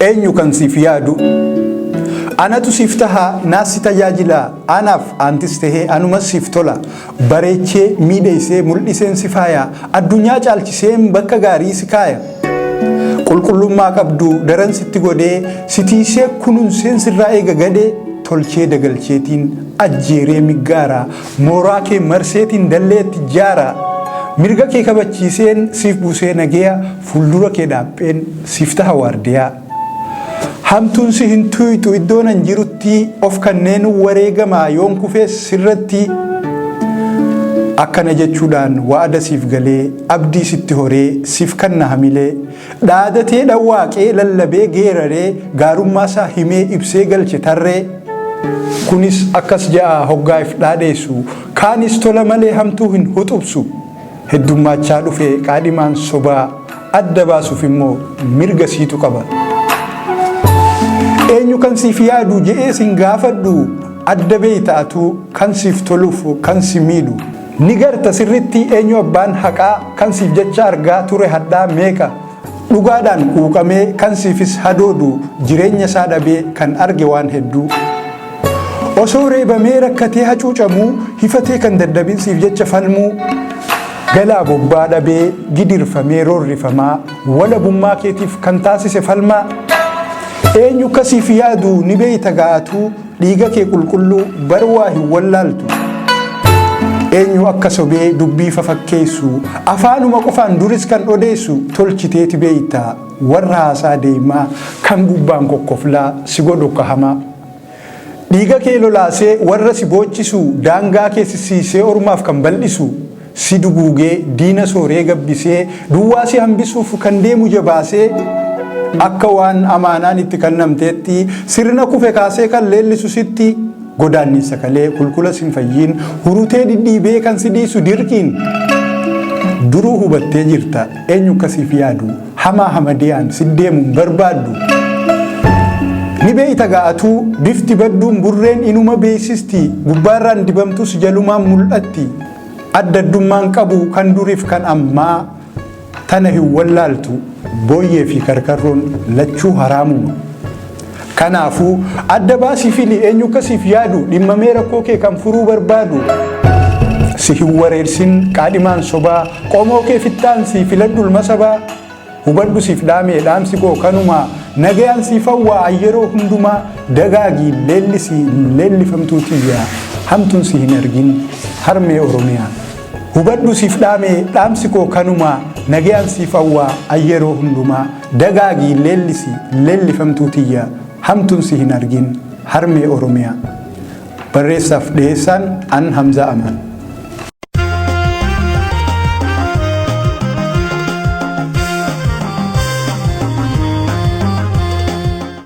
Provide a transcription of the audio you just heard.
eenyu kan siif yaadu anatu siif taha naasi tajaajila anaaf antis tahee anumas siif tola bareechee miidheessee mul'iseen si faaya addunyaa caalchiseen bakka gaarii si kaaya qulqullummaa qabdu daran sitti godhee sitiisee kunuunseen sirraa eega gadhee tolchee dagalcheetiin ajjeeree miggaara mooraa kee marseetiin dalleetti jaara mirga kee kabachiiseen siif buusee nageeya fuuldura kee dhaapheen siif taha waardiyaa hamtuun si hin tuyxu iddoon an jirutti of kanneen wareegamaa yoon kufees sirratti akkana jechuudhaan waada siif galee abdii sitti horee siif kanna hamilee dhaadatee dhawwaaqee lallabee geeraree gaarummaa isaa himee ibsee galche tarree kunis akkas ja'a hoggaaf dhaadheessu kaanis tola malee hamtuu hin huxubsu heddummaachaa dhufee qaadhimaan sobaa adda baasuuf immoo mirga siitu qaba eenyu kan siif yaadu je'ee sin gaafadhu adda beeytaatu kan siif toluuf kan si miidhu ni garta sirritti eenyu abbaan haqaa kan siif jecha argaa ture hadhaa meeqa dhugaadhaan quuqamee kan siifis hadoodu jireenya isaa dhabee kan arge waan hedduu osoo reebamee rakkatee hacuucamuu hifatee kan daddabin siif jecha falmuu galaa bobbaa dhabee gidirfamee roorrifamaa walabummaa keetiif kan taasise falmaa eenyu kasiif yaadu ni beeyta ga'atu dhiiga kee qulqulluu barwaa hin wallaaltu eenyu akka sobee dubbii fafakkeessu afaanuma qofaan duris kan odeessu tolchiteeti beeyta warra haasaa deemaa kan gubbaan kokkoflaa si godhu kahamaa dhiiga kee lolaasee warra si boochisu daangaa kee sissiisee ormaaf kan bal'isu si duguugee diina sooree gabbisee duwwaa si hambisuuf kan deemu jabaasee akka waan amaanaan itti kennamteetti sirna kufe kaasee kan leellisu sitti godaannisa kalee qulqula sin fayyiin hurutee didhiibee kan si dhiisu dirqiin duruu hubattee jirta eenyu kasiif yaadu hamaa hamadiyaan si deemuun barbaaddu ni beeyta ga'atuu bifti badduun burreen inuma beeysisti gubbaarraan dibamtus jalumaan mul'atti addaddummaan qabu kan duriif kan ammaa tana hin wallaaltu booyyee fi karkarroon lachuu haraamuma kanaafuu adda baasii fili eenyu kasiif yaadu dhimmamee rakkoo kee kan furuu barbaadu si hin wareersin qaadhimaan sobaa qomoo kee fittaan si filadhul masabaa hubadhu siif dhaamee dhaamsi koo kanumaa nagayaan siif hawwaa yeroo hundumaa dagaagii leellisii leellifamtuutiyyaa hamtuun si hin argin harmee oromiyaa hubadhu siif dhaamee dhaamsi koo kanumaa nagayaan siif hawwaa yeroo hundumaa dagaagii leellisii leellifamtuutiyyaa hamtuun si hin argin harmee oromiyaa barreessaaf dhiyeessaan an Hamzaa Amaan